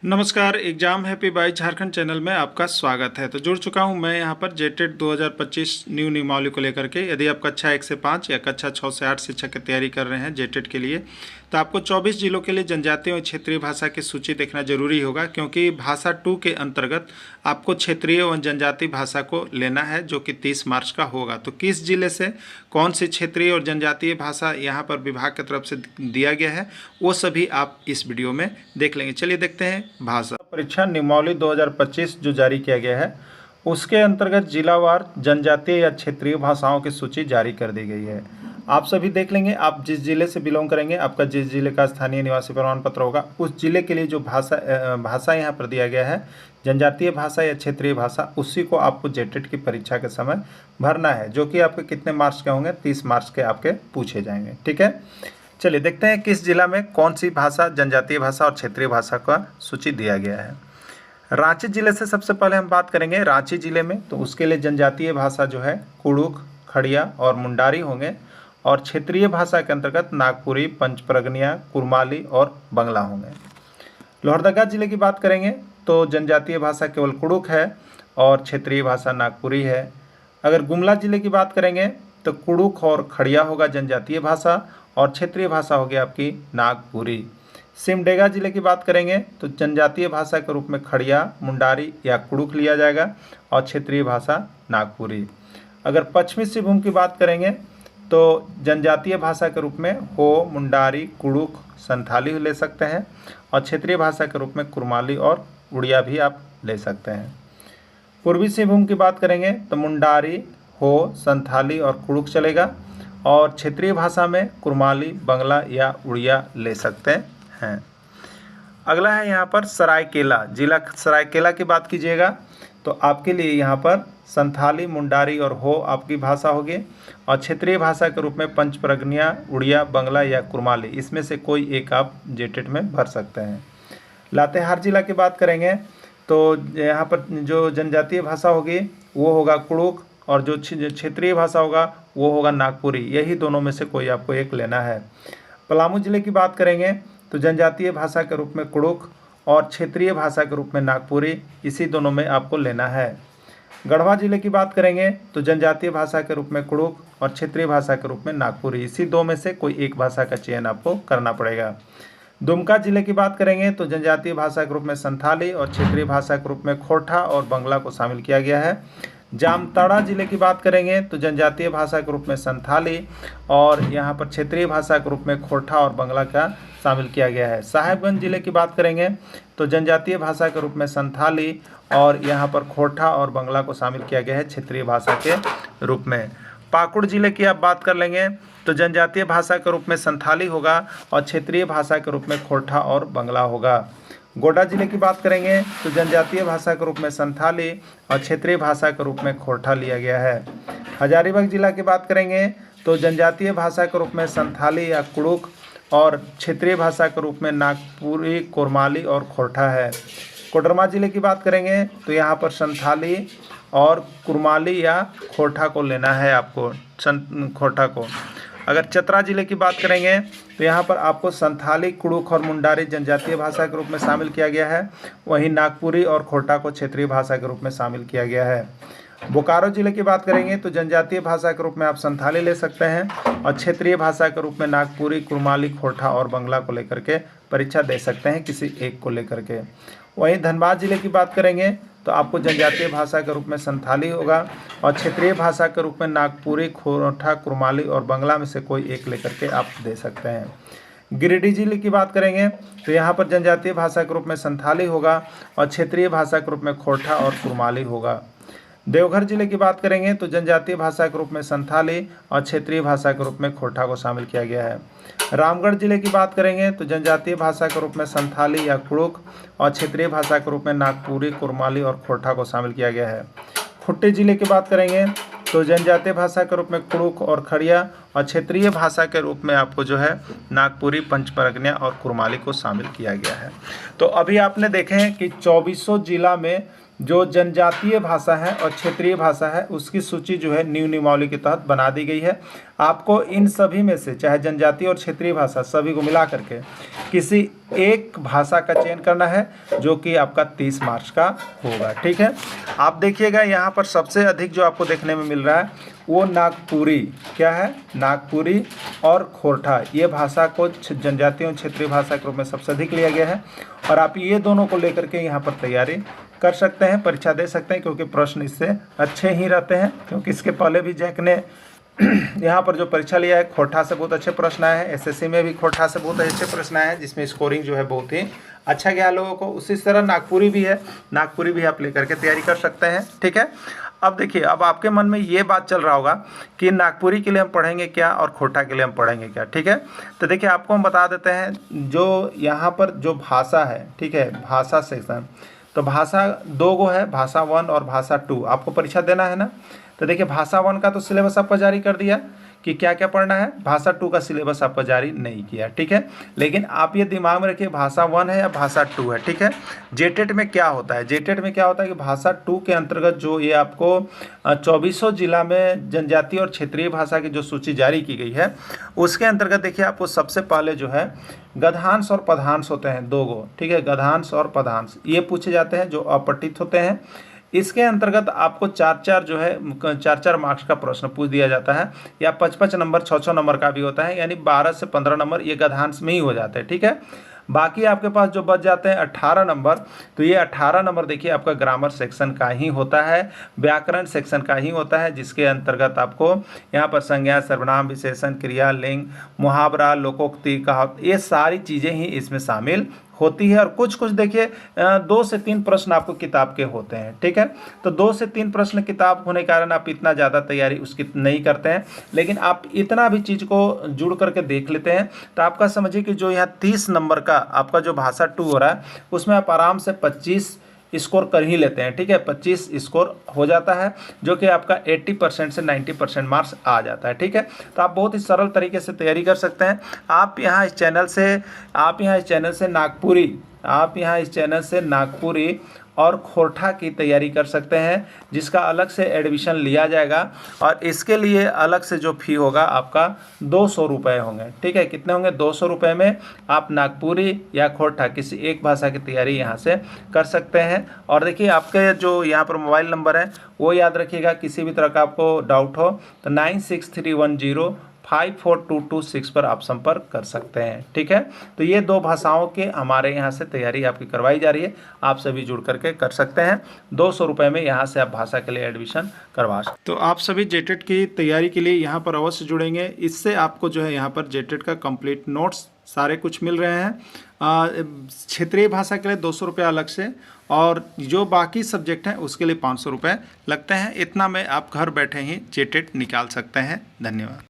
नमस्कार। Exam happy by Jharkhand channel में आपका स्वागत है। तो जुड़ चुका हूं मैं यहां पर जेटेट 2025 न्यू नियमावली को लेकर के। यदि आप कक्षा 1 से 5 या कक्षा 6 से 8 शिक्षा की तैयारी कर रहे हैं जेटेट के लिए, तो आपको 24 जिलों के लिए जनजातीय और क्षेत्रीय भाषा की सूची देखना जरूरी होगा, क्योंकि भाषा 2 के अंतर्गत आपको क्षेत्रीय और जनजातीय भाषा को लेना है, जो कि 30 मार्च का होगा। तो किस जिले से कौन सी क्षेत्रीय और जनजातीय भाषा यहाँ पर विभाग की तरफ से दिया गया है, वो सभी आप इस वीडियो में देख लेंगे। चलिए देखते हैं। भाषा परीक्षा नियमावली 2025 जो जारी किया गया है, उसके अंतर्गत जिलावार जनजातीय या क्षेत्रीय भाषाओं की सूची जारी कर दी गई है। आप सभी देख लेंगे। आप जिस जिले से बिलोंग करेंगे, आपका जिस जिले का स्थानीय निवासी प्रमाण पत्र होगा, उस जिले के लिए जो भाषा यहाँ पर दिया गया है, जनजातीय भाषा या क्षेत्रीय भाषा, उसी को आपको जेटेट की परीक्षा के समय भरना है, जो कि आपके कितने मार्क्स के होंगे? 30 मार्क्स के आपके पूछे जाएंगे। ठीक है, चलिए देखते हैं किस जिला में कौन सी भाषा, जनजातीय भाषा और क्षेत्रीय भाषा का सूची दिया गया है। रांची जिले से सबसे पहले हम बात करेंगे। रांची जिले में तो उसके लिए जनजातीय भाषा जो है कुड़ुख, खड़िया और मुंडारी होंगे, और क्षेत्रीय भाषा के अंतर्गत नागपुरी, पंचप्रगनिया, कुरमाली और बंगला होंगे। लोहरदगा जिले की बात करेंगे तो जनजातीय भाषा केवल कुड़ुख है और क्षेत्रीय भाषा नागपुरी है। अगर गुमला जिले की बात करेंगे तो कुड़ुख और खड़िया होगा जनजातीय भाषा, और क्षेत्रीय भाषा होगी आपकी नागपुरी। सिमडेगा जिले की बात करेंगे तो जनजातीय भाषा के रूप में खड़िया, मुंडारी या कुड़ुख लिया जाएगा, और क्षेत्रीय भाषा नागपुरी। अगर पश्चिमी सिंहभूम की बात करेंगे तो जनजातीय भाषा के रूप में हो, मुंडारी, कुड़ुख, संथाली ले सकते हैं, और क्षेत्रीय भाषा के रूप में कुरमाली और उड़िया भी आप ले सकते हैं। पूर्वी सिंहभूम की बात करेंगे तो मुंडारी, हो, संथाली और कुड़ुख चलेगा, और क्षेत्रीय भाषा में कुरमाली, बंगला या उड़िया ले सकते हैं। अगला है यहाँ पर सरायकेला जिला। सरायकेला की बात कीजिएगा तो आपके लिए यहाँ पर संथाली, मुंडारी और हो आपकी भाषा होगी, और क्षेत्रीय भाषा के रूप में पंचप्रगनिया, उड़िया, बंगला या कुरमाली, इसमें से कोई एक आप जेटेट में भर सकते हैं। लातेहार जिला की बात करेंगे तो यहाँ पर जो जनजातीय भाषा होगी वो होगा कुड़ुख, और जो क्षेत्रीय भाषा होगा वो होगा नागपुरी। यही दोनों में से कोई आपको एक लेना है। पलामू जिले की बात करेंगे तो जनजातीय भाषा के रूप में कुड़ुख और क्षेत्रीय भाषा के रूप में नागपुरी, इसी दोनों में आपको लेना है। गढ़वा जिले की बात करेंगे तो जनजातीय भाषा के रूप में कुड़ुख और क्षेत्रीय भाषा के रूप में नागपुरी, इसी दो में से कोई एक भाषा का चयन आपको करना पड़ेगा। दुमका जिले की बात करेंगे तो जनजातीय भाषा के रूप में संथाली और क्षेत्रीय भाषा के रूप में खोरठा और बंगला को शामिल किया गया है। जामताड़ा जिले की बात करेंगे तो जनजातीय भाषा के रूप में संथाली, और यहाँ पर क्षेत्रीय भाषा के रूप में खोरठा और बंगला का शामिल किया गया है। साहेबगंज जिले की बात करेंगे तो जनजातीय भाषा के रूप में संथाली, और यहाँ पर खोरठा और बंगला को शामिल किया गया है क्षेत्रीय भाषा के रूप में। पाकुड़ जिले की आप बात कर लेंगे तो जनजातीय भाषा के रूप में संथाली होगा, और क्षेत्रीय भाषा के रूप में खोरठा और बंगला होगा। गोड्डा जिले की बात करेंगे तो जनजातीय भाषा के रूप में संथाली और क्षेत्रीय भाषा के रूप में खोरठा लिया गया है। हजारीबाग जिला की बात करेंगे तो जनजातीय भाषा के रूप में संथाली या कुड़ुख, और क्षेत्रीय भाषा के रूप में नागपुरी, कोरमाली और खोरठा है। कोडरमा जिले की बात करेंगे तो यहाँ पर संथाली और कुरमाली या खोरठा को लेना है आपको, खोरठा को। अगर चतरा जिले की बात करेंगे तो यहाँ पर आपको संथाली, कुड़ुख और मुंडारी जनजातीय भाषा के रूप में शामिल किया गया है, वहीं नागपुरी और खोरठा को क्षेत्रीय भाषा के रूप में शामिल किया गया है। बोकारो जिले की बात करेंगे तो जनजातीय भाषा के रूप में आप संथाली ले सकते हैं, और क्षेत्रीय भाषा के रूप में नागपुरी, कुरमाली, खोरठा और बंगला को लेकर के परीक्षा दे सकते हैं, किसी एक को लेकर के। वहीं धनबाद जिले की बात करेंगे तो आपको जनजातीय भाषा के रूप में संथाली होगा, और क्षेत्रीय भाषा के रूप में नागपुरी, खोरठा, कुरमाली और बंगला में से कोई एक लेकर के आप दे सकते हैं। गिरिडीह जिले की बात करेंगे तो यहाँ पर जनजातीय भाषा के रूप में संथाली होगा, और क्षेत्रीय भाषा के रूप में खोरठा और कुरमाली होगा। देवघर जिले की बात करेंगे तो जनजातीय भाषा के रूप में संथाली और क्षेत्रीय भाषा के रूप में खोरठा को शामिल किया गया है। रामगढ़ जिले की बात करेंगे तो जनजातीय भाषा के रूप में संथाली या कुड़ुख, और क्षेत्रीय भाषा के रूप में नागपुरी, कुरमाली और खोरठा को शामिल किया गया है। खूंटी जिले की बात करेंगे तो जनजातीय भाषा के रूप में कुड़ुख और खड़िया, और क्षेत्रीय भाषा के रूप में आपको जो है नागपुरी, पंचपरगनिया और कुरमाली को शामिल किया गया है। तो अभी आपने देखे हैं कि 2400 जिला में जो जनजातीय भाषा है और क्षेत्रीय भाषा है, उसकी सूची जो है न्यू नियमावली के तहत बना दी गई है। आपको इन सभी में से चाहे जनजातीय और क्षेत्रीय भाषा सभी को मिला करके किसी एक भाषा का चयन करना है, जो कि आपका 30 मार्क्स का होगा। ठीक है, आप देखिएगा यहाँ पर सबसे अधिक जो आपको देखने में मिल रहा है वो नागपुरी, क्या है, नागपुरी और खोरठा, ये भाषा को जनजातीय और क्षेत्रीय भाषा के रूप में सबसे अधिक लिया गया है। और आप ये दोनों को लेकर के यहाँ पर तैयारी कर सकते हैं, परीक्षा दे सकते हैं, क्योंकि प्रश्न इससे अच्छे ही रहते हैं। क्योंकि इसके पहले भी जैक ने यहाँ पर जो परीक्षा लिया है खोरठा से बहुत अच्छे प्रश्न आए हैं, एसएससी में भी खोरठा से बहुत अच्छे प्रश्न आए हैं, जिसमें स्कोरिंग जो है बहुत ही अच्छा गया लोगों को। उसी तरह नागपुरी भी है, नागपुरी भी आप लेकर के तैयारी कर सकते हैं। ठीक है, अब देखिए, अब आपके मन में ये बात चल रहा होगा कि नागपुरी के लिए हम पढ़ेंगे क्या और खोरठा के लिए हम पढ़ेंगे क्या। ठीक है, तो देखिए आपको हम बता देते हैं, जो यहाँ पर जो भाषा है, ठीक है, भाषा सेक्शन, तो भाषा 2 गो है, भाषा 1 और भाषा 2, आपको परीक्षा देना है ना। तो देखिए भाषा 1 का तो सिलेबस आपको जारी कर दिया कि क्या क्या पढ़ना है, भाषा 2 का सिलेबस आपको जारी नहीं किया। ठीक है, लेकिन आप ये दिमाग में रखिए भाषा 1 है या भाषा 2 है। ठीक है, जेटेट में क्या होता है, जेटेट में क्या होता है कि भाषा 2 के अंतर्गत जो ये आपको 2400 जिला में जनजातीय और क्षेत्रीय भाषा की जो सूची जारी की गई है, उसके अंतर्गत देखिए आपको सबसे पहले जो है गद्यांश और पद्यांश होते हैं 2 गो। ठीक है, गद्यांश और पद्यांश ये पूछे जाते हैं जो अपठित होते हैं। इसके अंतर्गत आपको 4-4 जो है 4-4 मार्क्स का प्रश्न पूछ दिया जाता है, या 5-5 नंबर 6-6 नंबर का भी होता है, यानी 12 से 15 नंबर ये गद्यांश में ही हो जाते हैं। ठीक है, बाकी आपके पास जो बच जाते हैं 18 नंबर, तो ये 18 नंबर देखिए आपका ग्रामर सेक्शन का ही होता है, व्याकरण सेक्शन का ही होता है, जिसके अंतर्गत आपको यहाँ पर संज्ञा, सर्वनाम, विशेषण, क्रिया, लिंग, मुहावरा, लोकोक्ति, कहावत, ये सारी चीज़ें ही इसमें शामिल होती है। और कुछ कुछ देखिए 2 से 3 प्रश्न आपको किताब के होते हैं। ठीक है, तो 2 से 3 प्रश्न किताब होने के कारण आप इतना ज़्यादा तैयारी उसकी नहीं करते हैं, लेकिन आप इतना भी चीज़ को जुड़ करके देख लेते हैं, तो आपका समझिए कि जो यहाँ 30 नंबर का आपका जो भाषा 2 हो रहा है, उसमें आप आराम से 25 स्कोर कर ही लेते हैं। ठीक है, 25 स्कोर हो जाता है, जो कि आपका 80% से 90% मार्क्स आ जाता है। ठीक है, तो आप बहुत ही सरल तरीके से तैयारी कर सकते हैं। आप यहाँ इस चैनल से नागपुरी और खोरठा की तैयारी कर सकते हैं, जिसका अलग से एडमिशन लिया जाएगा, और इसके लिए अलग से जो फी होगा आपका 200 रुपये होंगे। ठीक है, कितने होंगे, 200 रुपये में आप नागपुरी या खोरठा किसी एक भाषा की तैयारी यहाँ से कर सकते हैं। और देखिए आपके जो यहाँ पर मोबाइल नंबर है वो याद रखिएगा, किसी भी तरह का आपको डाउट हो तो 9631054226 पर आप संपर्क कर सकते हैं। ठीक है, तो ये 2 भाषाओं के हमारे यहाँ से तैयारी आपकी करवाई जा रही है, आप सभी जुड़ करके कर सकते हैं। 200 रुपये में यहाँ से आप भाषा के लिए एडमिशन करवा सकते हैं। तो आप सभी जेटेट की तैयारी के लिए यहाँ पर अवश्य जुड़ेंगे, इससे आपको जो है यहाँ पर जेटेट का कंप्लीट नोट्स सारे कुछ मिल रहे हैं। क्षेत्रीय भाषा के लिए 200 रुपये अलग से, और जो बाकी सब्जेक्ट हैं उसके लिए 500 रुपये लगते हैं। इतना में आप घर बैठे ही जेटेट निकाल सकते हैं। धन्यवाद।